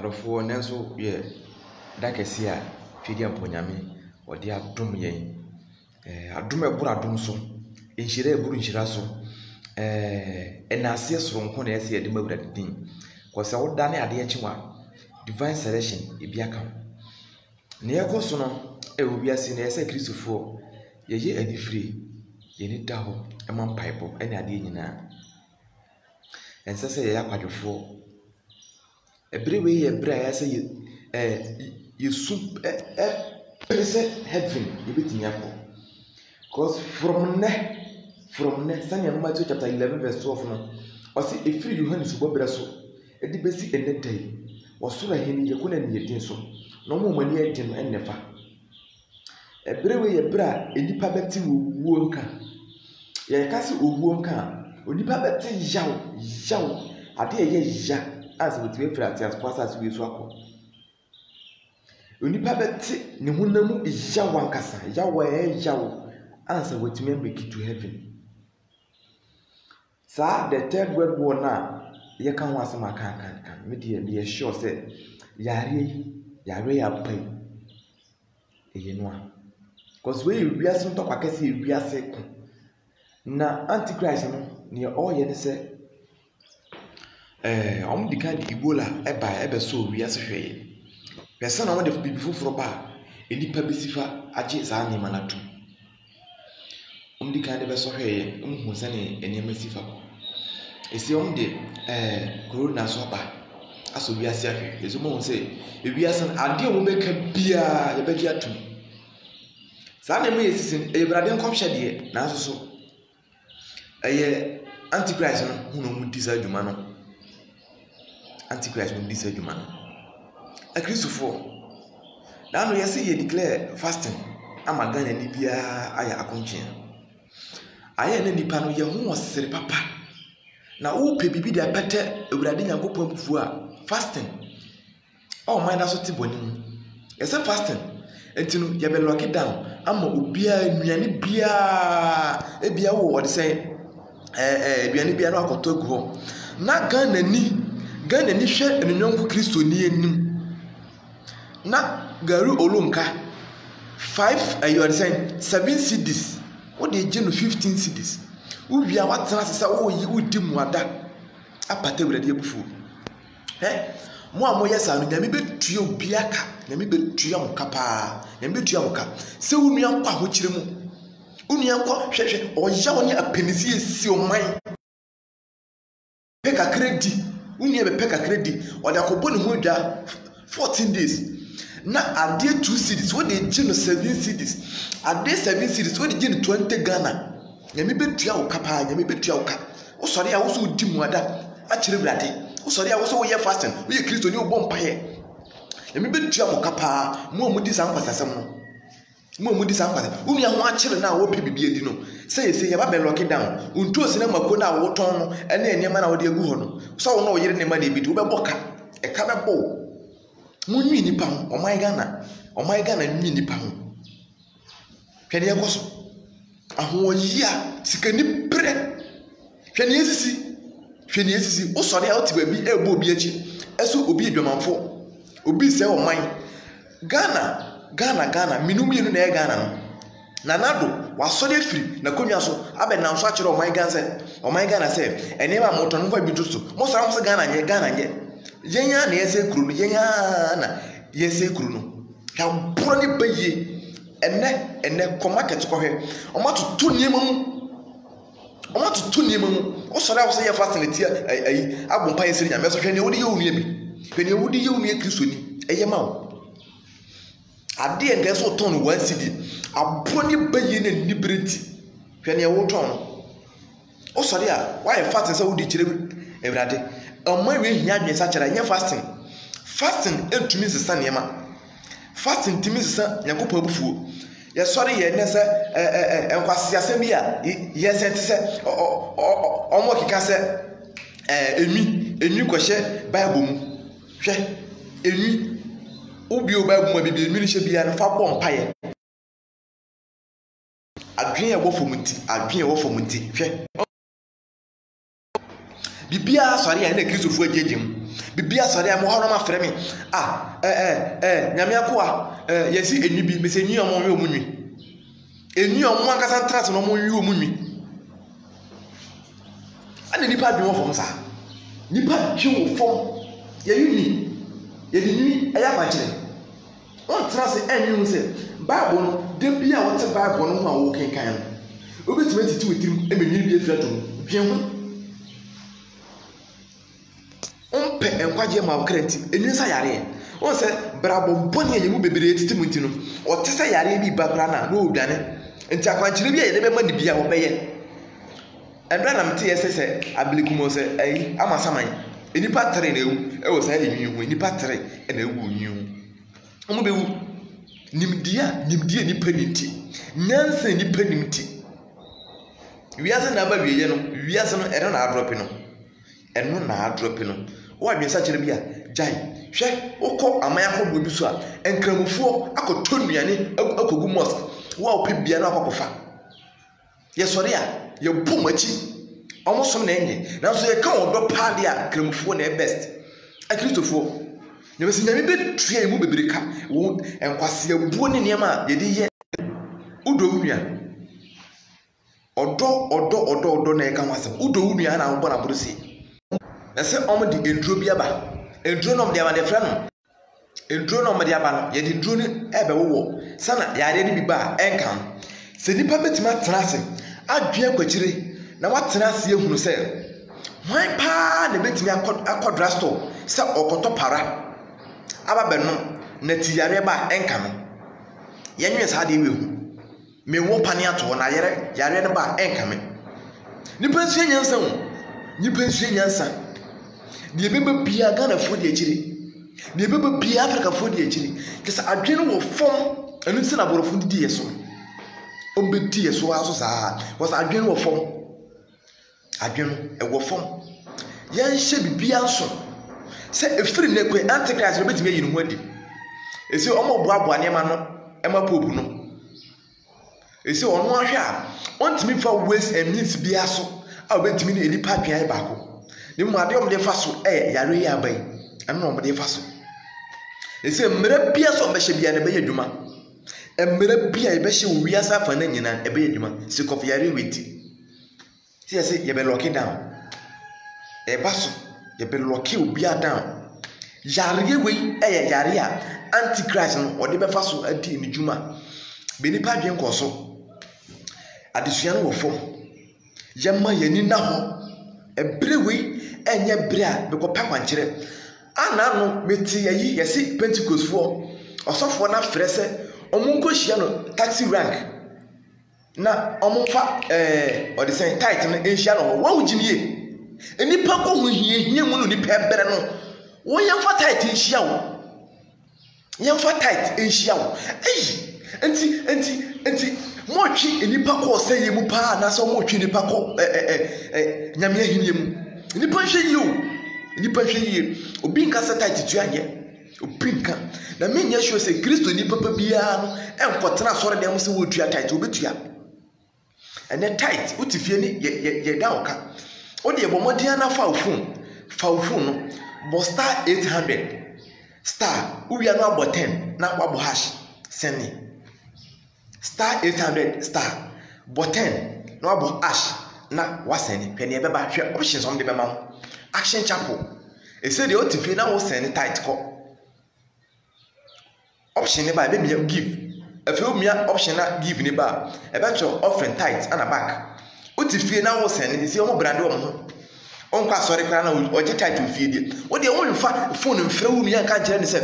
adofo nenso ye dakesi a fidi amponyame odi adom yen adom ebura adom so enhire eburu enhira so enase soronko na ese yede mawura din ko se woda ne ade echiwa divine selection ebiaka ne yekoso no obi ase na ese kristofo yeye anifiri yeni daho emam pipe ene ade nyina ensese ye yakwadwofo ebrewe ye bra ya se yesu heaven yebetimi akọ because from ne Sanya Matthew chapter 11 verse 12 no o se efiri Yohane subo bra so edi besi enedai wasura heni yekona ne yedin so no mo mani edi no ennefa ebrewe ye bra enipa beti owuo nka ye kasi owuo nka onipa beti yaw ade ye ya as with we flat as fast as we so akọ onipa beti ne hunamu yaw ankasa yaw answer with me make it to heaven. Sa the third word war na ye kan wa sama kan me dey sure say yare ya pai eye no a cause we wiase to kwakase e wiase ko na antichrist no ne all ye ne say di kan Ebola ebe so wiase hweye pese na de bibi foforo ba enipa besifa age za ne manatu di kan de be so hweye hu se ne enema sifa ko esi de corona so ba aso wiase ahwe ezo mo se wiase ade o be ka bia ye be dia tum sa na me yesisin ebrade nkomhye de na so antichrist no hu no mu disa djuma no antichrist mu disa djuma no a Christopher na no yesi ye declare fasting amagana ni bia aya akonche aya na nipa no ye hu osere papa na wo pe bibi de apete ewurade nyankopon bufu a fasting oh mind aso ti bonim yes fasting entinu ye be lock it down ama obia nuane bia ebia wo de say aduane bia no akoto agu ho na Ghana ni hwe enunwanku Kristo ni enim na garu olunka 5 you are saying 7 cedis what dey genu 15 cedis uwia watena sesa wo yi udi muada apata wurade ebufu mo amo yesa no nyame betua obiaka nyame betua mokapa nyame betua moka se unua kwa ho kire mu unua kwa hwehwe oya woni apenisi esi oman peka credit unua be peka credit oda kobo ne ho dwa 14 days na ade 2 cedis wo dey genu 7 cedis ade 7 cedis wo dey genu 20 Ghana nyame betua wo kapa nyame betua wo ka wo sori a wo so di muada a kire brade wo sori a wo so wo ye fasting wo ye Kristo ni wo bom paye nyame betua wo kapa mo amudi san kwasasem no mo amudi san kwasa wo nua ho a kire na wo pe bibie di no say ye ba be lock down untu osina mako na wo ton no ene enema na wo de agu ho no so wo no wo yire ne ma na ebi di wo be boka e ka be bo mo nwi nipa ho oman Ghana nwi nipa ho hwede ye koso ahoyia sikani pre hwene yesisi o sori a oti babi ebo obi achi eso obi edwamanfo obi se oman Ghana minum yenu na Ghana no na nado wasori afiri na konwa so abenam so akire oman Ghana se enema moton mfa bi tuso mo sara mo se Ghana nye yenya na yese kuru no yenya na yese kuru no ya bro ni baye ene market ko hwe omatutu niema mu o sori a wo se ye facility ayi abompa yesiri nyame so hwe ne wodi ye onua bi hwe ne wodi ye onua Kristo ni eye ma wo ade enga so ton 1 cedi abro ni baye ne nibreti hwe ne wo ton o sori a why fasting say wodi kire ewrade omma we hia adwen sa kire ye fasting entumi sesa niema fasting timi sesa nyakopa abufuo ye sori ye ne se enkwase asem bi a ye se te se omo kika se enu kwehye bible mu hwe enu obi o bible mu bibi enu hye bia no fa bom paye adwen ye wo fomunti hwe bibia sori ye na Kristofo ajejem bibia sɔre a mo ha no ma frɛ me nyame akoa yɛsi enwi bi me se enwi ɔmo nwi ɔmo nwi enwi ɔmo ankasa ntrase no ɔmo nwi ɔmo nwi ana nipa bi wɔ fam saa nipa twi wɔ fam yɛyi yɛde nwi ɛyɛ abakyerɛ on trase enwi ho sɛ bible no de bia wɔte bible no ho a wo kenkan no obetumi titi wetirim emenwi bi afira tom dwen ho on pe enkwagye ma okranti enwi sa yare on sɛ brabo bɔne yɛ mu bebree titi mu nti no ɔte sɛ yare bi ba kra na odwane nti akwankyere bi a yɛde bɛma ne bia wɔbɛyɛ ɛbra na mte yɛ sɛ abilikumo sɛ ayi ama saman enipa tere na ewu ɛwɔ sɛ enwi ho enipa tere na ewu enwi ho ɔmo bewu nimdia nipa nimti nyansa nipa nimti wiase na ba wieye no wiase no ɛno na adropi no wo adwensa kyerɛ bi a jai hwɛ wokɔ aman akɔdo bi so a enkramufoɔ akɔtɔ nnuane akɔgu mosque wo opɛ bia no akɔkɔfa yɛsɔre a yɛbɔ machi ɔmo som na enye nanso yɛka wɔdɔ paade a enkramufoɔ na best akristofoɔ nyɛbɛsi nyame bɛtua mu bebree ka wo enkwase abuo ne nneɛma a yɛde yɛ udo nnua ɔdɔ na ɛka ho asɛm udo nnua na wobɔ na borose ɛsɛ ɔmo de enduro bi aba enduro no de aba de frɛ no enduro no de aba no yɛde enduro no ɛbɛwowɔ sana yare ne bi ba ɛnka sɛ nipa betumi atena ase adwea kwakyire na watena ase ehunu sɛ hwan paa na betumi akɔ drugstore sɛ ɔkɔtɔ para aba bɛno na ti yare ba ɛnka no yɛnwe saa de ewu me wo pane ato na yare ne ba ɛnka me nipa nsuo nyansa wo nipa nsuo nyansa de bebe bia Ghana fo de akyire de bebe bia Africa fo de akyire kesa adwene wo fom enu se na borofo didi yeso ombedi yeso aso saa was adwene wo fom adwene e wo fom yan hye bibia nso se efiri ne kwe antichrist no betime yi no ho adi esi omo boaboa ne ma no ema pope no esi ono ahwe a ontimi fa waste and means bia so a obetimi ne edipa twan baako ne mu ade omde fa so yare yi abai eno omde fa so esi mmere bia so obehye bia ne beye dwuma mmere bia e behye wo wiasa fa na nyina e beye dwuma sikof yare weti esi ye be lock down e ba so ye be lock obi down yare we yare a antichrist no ode be fa so adi ni dwuma be nipa dwen ko so adesua no wo fom yemma yani na ho ebrewe enye bre a be kopa kwankyere ana no meti yayi yesi Pentecost fo osofo na frɛ sɛ omunko hia no taxi rank na omunfa ode sɛ tight no enhia no wo wuginiye enipa ko hu hie mu no nipa ebere no wo yemfa tight enhia wo yemfa tight enhia wo enti mochi enipa ko sɛ yemu pa na sɛ mochi enipa ko nyame ahinie mu enipa hwɛ yi o enipa hwɛ yi obi nka sɛ tight tu anye obi nka na me nya hwɛ sɛ Kristo nipa pa bia no enkɔtena sɔre dem sɛ wotua tight obetua ene tight utifie ni ye da oka o de bomodian na fa phone no bo star 800 star uwia no abo 10 na wabo hash send star 800 star button no abo ash na waseni hwe ne beba hwe option som de bema ho action chapel e say de otifi na wo send tight ko option ne ba be me give afi o mia option na give ne ba e be cho offering tight ana back otifi na wo send e say o mo brande o mo onko asori kra na oje tight ofie de wo de won fa phone mfra wo mia ka kire ne se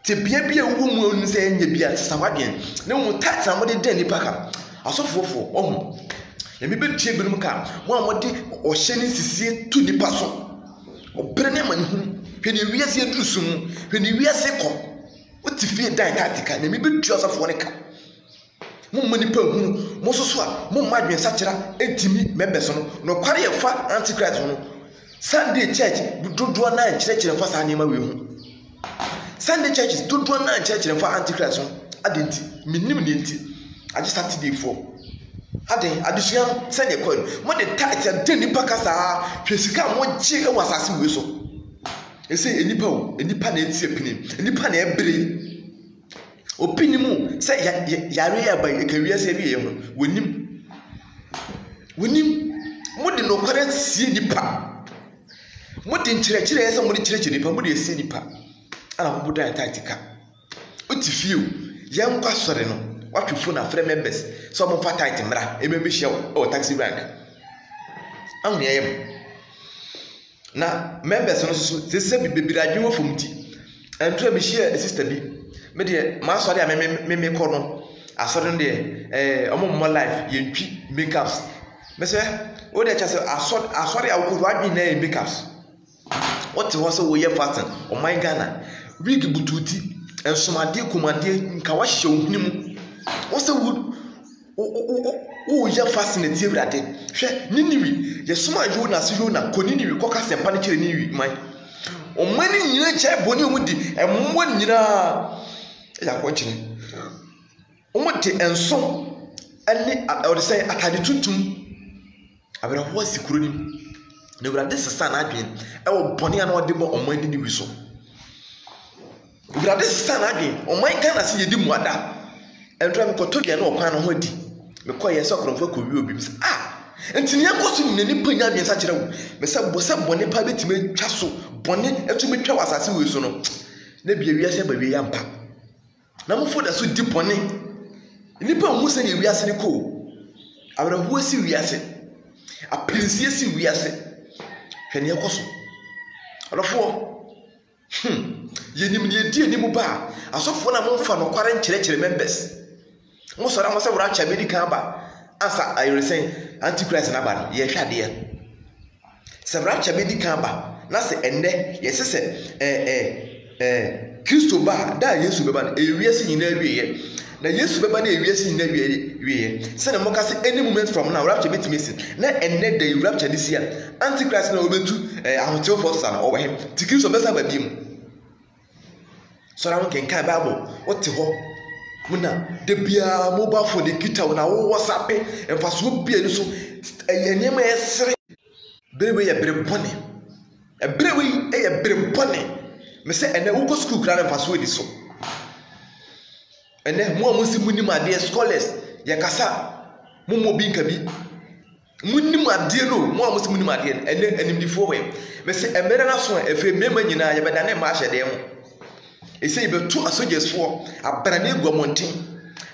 te bia wo mu onu se nya bia sesa wadwen ne mu tight na mo de den nipa ka asofofo ohu ya mi betie binum ka mo amode ohye ne sisie tu nipa so obre ne mani hu hwe ne wiase adrusu mu hwe ne wiase kɔ otifie dan tatika ne mi betu asofo ne ka mo nipa hu mo soso a mo madwen sakira entimi membeso no kware ye fa antichrist no Sunday church dodo na nkyerɛkyerɛ fa sa nneema we hu Sunday churches dodo na nkyerɛkyerɛ fa antichrist no adenti minim ne enti age Saturday for aden adesua sɛ ne kɔ mo de tight de nipa kasa hwɛ sika mo gye e wasase we so say enipa na eti epini enipa na ebre opini mu say yare ya ba ekawia se bi ye ho wonim mudi no kware sie nipa mudi nkyerɛkyerɛ yɛ sɛ mudi kyerɛkyerɛ nipa mudi esi nipa ana mo bodan tactica oti fie yɛn kwa sɔre no watwe phone afrɛ members so mo fa tight mra ememe hia o taxi rank ahun yɛm na members no so se bibiri adwo fom ti entra bi hia sister bi me de ma sɔre a me kɔ no asɔre no de ɔmo life yɛntwi makeups me se o de kyase asɔre a wo adwi na makeups what was so we fasting o my Ghana wig bututi ensomade komade nka wa hye ohunimu wo se wo ya fasting na tie brade hwe niniwi ye soma Yona se Yona koniniwi koka sempa ne kire niniwi man o mani nyina che boni omudi emmo nyina ya ko kire omote enso ani o de say atade tuntum abera ho sikuro nim na brade sesa na adwen e wo boni ana ode bo omman niniwi so brade sesa na adwen omman Ghana se yedi muada entra me kotodua na okwan no ho di me koye se okromfa kowi obi bis entini yakoso ni nani panya adwen sa kire wo me se boni pa betime twa so boni etumi twa wasase we so no na bia wiase ba wi ampa na mo foda so di boni nipa hu se ne wiase ne ko abra hu si wiase apinsie si wiase hwene yakoso olofo yenim ne die ni mu ba asofo na mo fa no kware nkyerɛkyerɛ members mo sɔra mo sɛ wura cha medical ba asa ayiresen antichrist na ba no ye hwade ye sɛ wura cha medical ba na sɛ ende ye sɛ Kristo ba da Yesu beba no ewiase nyina wiye na Yesu beba na ewiase nyina wiye sɛ na mo ka sɛ any moment from now rapture betimi sin na ende da rapture this year antichrist na obetu ahotew forces na owo hem ti Kristo besa ba biem sɔra mo kenka Bible wote ho muna de bia mobile phone de kita na wo WhatsApp emfaso bia ni so enema esere berewe ya bere bone berewe ya bere bone me se ene wo ko school kra na emfaso di so ene mo amusi munim ade scholars ya kasa mo mo bi nka bi munim ade no mo amusi munim ade ene animdifo we me se emere na so efe mema nyina ya beda na ma hyede mo ese be to asogers for abrane guamonten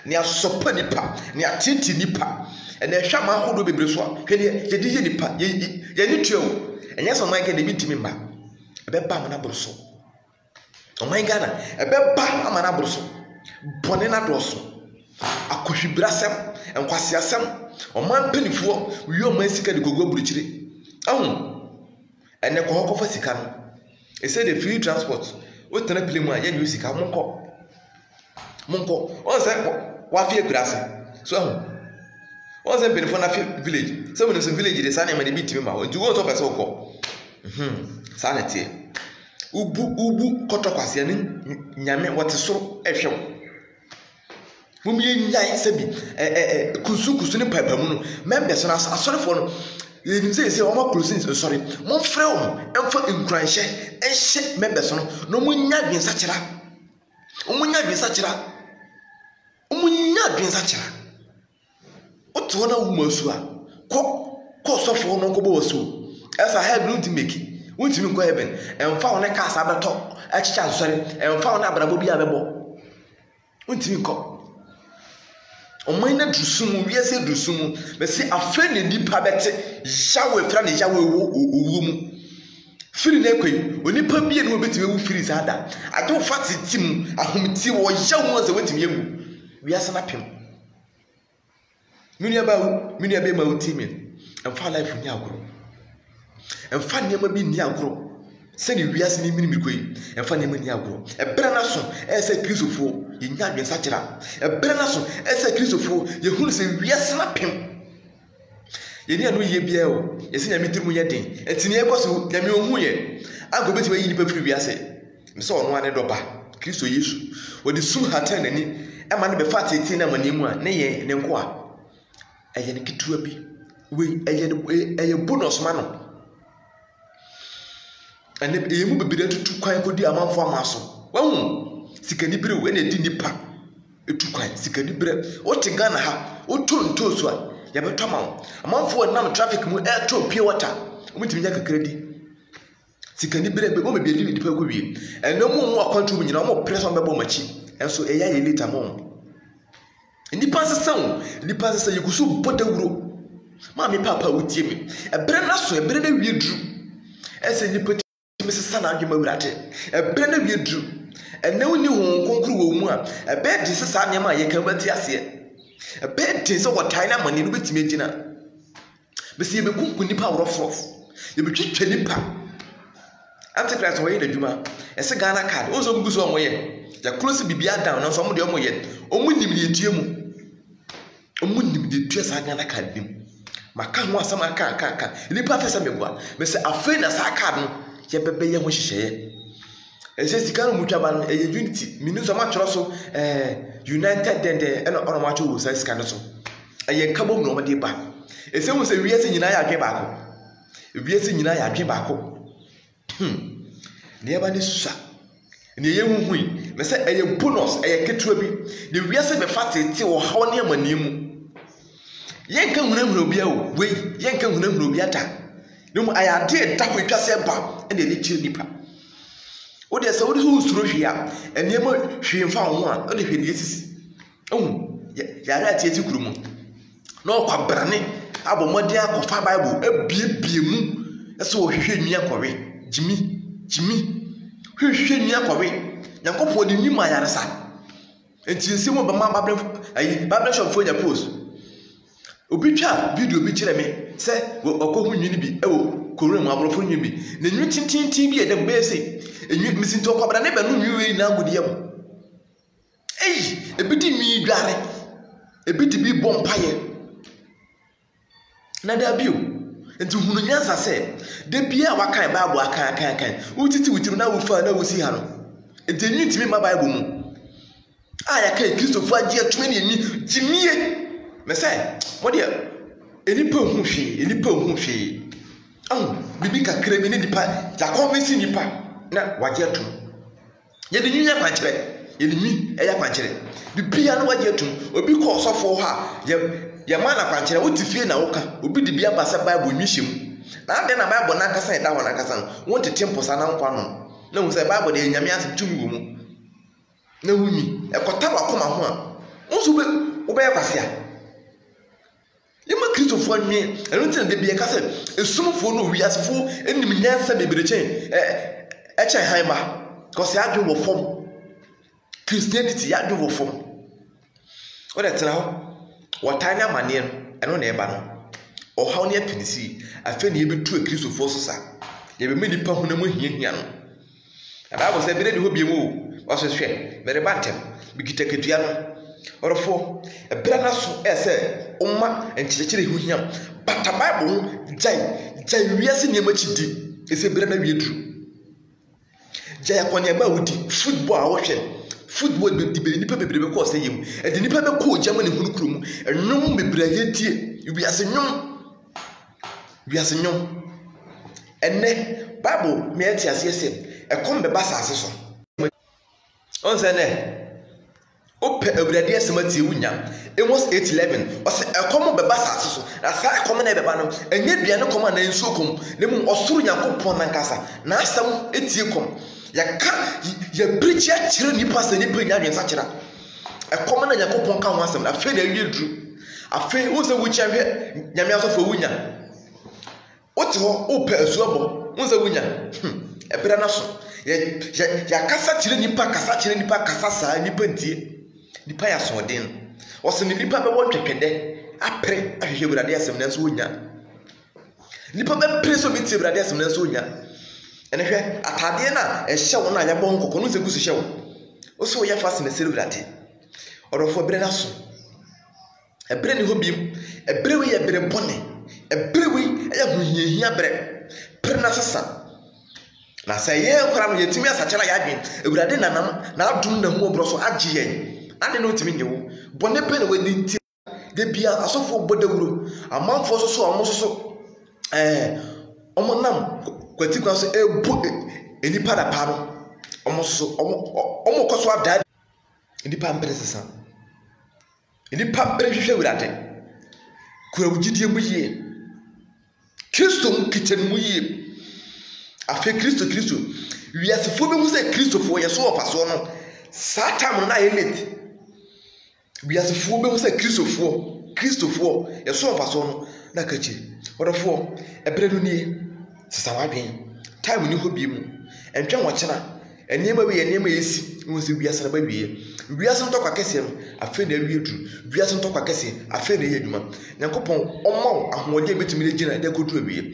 ne asopa nipa ne atenti nipa ene hwa ma hodo bebre so hwene ye di ye nipa ye ni tuo enye so man ke de bitimi mba ebe ba mana borso o man Ghana ebe ba amana borso bone na doso akohwibrasem enkwasiasem o man panifo wi o man sika de gogo buruchire ahun ene ko hokofa sika no ese de free transport o tena pile mu a ye ni sika monko on say wa fie grase so ahun on say benefo na fie village so when so village de sana ma de bitimi ma o ju go so pese ko sana tie ubu kotokwase ne nyame wote soro ehwe mum ye nyai sebi kusu ne papa mu no members na asorefo no yenim say o ma closing sorry mo frɛ o emfa nkranhye ehye members no mo nya dwensa kyera o to na wo masu a ko sofo no ko bo wasu esa head no ti make wontimi nko heaven emfa wo ne ka asa beto achicha sorry emfa wo na abrabo bi abebo wontimi nko o man na drusumu wiase drusumu me se afre ne nipa bete yawe fra ne yawe owo mu firi na kwai onipa bie ne obetime wu firi sada ado fati tim ahomti wo yawo ze wetime emu wiase na pem minia be ma utimi emfa life ni agoro emfa ne ma bi ni agoro se ne wiase ni minimi kwai emfa ne ma ni agoro ebere na so ese Kristofo yinya adwensa kira ebere na so ese Kristofo ye hunu se wiase na pem yeni anu ye bia o yesi nyame tirimu ye den etini e koso nyame ohu ye ago beti we yi nipa firi wiase me se ono ane doba Kristo Yesu odi su hatan ani e ma ne be fa tete na manimu a ne ye ne nko a eye ne kitua bi we eye bonus ma no and the emu be to quite good amount for muscle. Well, Sikanibri when a dinipa, a two quite Sikanibri, what a gun ha, what two toes one, Yabatama, amount for non traffic mu air to pure water, with me like a credit. Sikanibri, but won't be living the Pegui, and no more country, you know, more press on the bomachi, and so a year later more. In the past sound, the past say you could so put the room. Mammy Papa would tell me, a brand so a brand we drew. As you put Mrs. Sana Gimorate, a brand we drew. And no new home conclude one, a bed is a son of my Yakabatias. A bed is what tiny money with me dinner. But see, the cook with the power of force. You be keep telling pa. Antichrist away the Juma, as a Ghana card, also goes on way. The close be down on some of the Omo yet, only the Tiamu. Only the dress I Ghana card. Maka ho asam aka nipa fesa mebua me se afei na sa aka no ye bebe ye ho hihye e se sika no mutwa no e unity minu so ma tworo so united den e no ono ma tworo so sika no so e ye nka bom no ma de ba e se hu se wiase nyina ya adwe baako wiase nyina ya adwe baako ne ya ba ne susa ne ye huhui me se e ye bonus e ye ketua bi ne wiase be fatete wo hawo ne amanimu yenka hunahuna obi awo we yenka hunahuna obi ata num ayade da ko twase ba e na echi nipa o de se o de so usuro hwia enema hwemfa ho a o de hwe ne esisi ya ra tie tikuru mu na o kwabrane abomode akofa bible abiebie mu ese o hwehwe nua kɔwe jimi hwehwe nua kɔwe yakopɔ de nyima yaresa enti ese mo ba ma bible shop fo ya post obi twa video bi kire me se okohu nwini bi ewo korum abrofo nwini bi na nwi tintintin bi edem be se enwi misinto kwabra ne be no nwi na agudie mo ebidi mi dware ebidi bi bompaye na da bio enti hunu nyansa se de bia wakan bible akan utiti wutiru na wofa na wosi ha no enti enwi ntimi ma bible mu aya kai Christopher agie atuma ne enwi jimie me say what dia enipa hu hwe bibi kakra bi ne dipa ja convince nipa na waje atum ye de nyunya kwankyere ye de nyi eya kwankyere bibia na waje atum obi ko sofo ha ye ma na kwankyere wotifie na woka obi de bia basa bible nyihyem na ade na bible na kasa e da ho na kasa won tete mposa na nkwa no na hu say bible de nyame asem wo mu na wunyi ekota wakoma ho a won so be yakwasea yema Christopher nwe eno tin de bia ka se esumfo no wiasefo enim nyansa beberechen echen haima cause ya dwe wo fom Christianity ya dwe wo fom o de tena ho wotanya mane no eno na eba no o haw ne apinisi afa ne yebetu Christopher so sa ye be medipa ho na mo hiahia no ada bo se bere de ho biemu o so hwe bere bantem bigita ketua no orofo ebra na so ese umma enchichire hu hiam bata bible jai wiase ne machidi ese bra na wiedru jai akonya ba wudi football a wo hwe football be di nipa bebrebe ko se yem e di nipa be ko jama ne hunu kurum enum bebrebe yetie wiase nyom enne bible me ati ase e kom be basase so on se ne ope awurade asemati ewunya Amos 8:11 o se ekomo beba sase so na sa ekomo na beba no enye duane komo na nsuo kom ne mu osoro nyankopon na nkasa na asem etie kom ya preach a kire nipa se nipa nya dwen sa kira ekomo na nyankopon ka ho asem na fe na awie duru afe wo se wo kyahwe nyame asofo wunya ote ho ope asuobo wo se wunya ebere na so ya kasa kire nipa kasa saa nipa ntie nipa ya soden wose ni nipa be wotwetwede apre ahwehwe burade asem na so wonya nipa be preso bi tie burade asem na so wonya ene hwe atade na ehye wo na anya bon kokko no se gusu hye wo o so ya fast na sere burade orofo bere na so ebere ni hobim ebere we ya bere bone ebere we ya huhiahia bere pre na sesa na say ye kwara no yetimi asachara ya adwen burade na adum na hu obro so agye yen ade no timi nyewo bone pe na wadi nti de bia asofo bodawuro amanfo so omo so ɔmo nam kwati kwa so ebu enipa da pa no ɔmo so ɔmo kɔ so ada enipa mpere sesa enipa mpere hwehwɛ wurade kura wugidie mu yie Kristo nkitchen mu yie afi Kristo wiasefo bi mu sɛ Kristofo yɛ so ɔfa so no saa time no na yɛ late wiasefo bi mu sɛ Kristofo yɛ so ɔfa so no na kachi ɔdɔfo ɛbrɛ no nie sesa wadwen time ni hɔ bi mu ɛntwɛn wɔkyena nneɛma bi yɛ nneɛma yɛsi wɔn sɛ wiase na ba wie wiase ntɔkwa kɛseɛ no afei na awie duru wiase ntɔkwa kɛseɛ afei na ɛyɛ adwuma nyankopɔn ɔma ahoɔden betumi gyina ɛdɛ kodu awie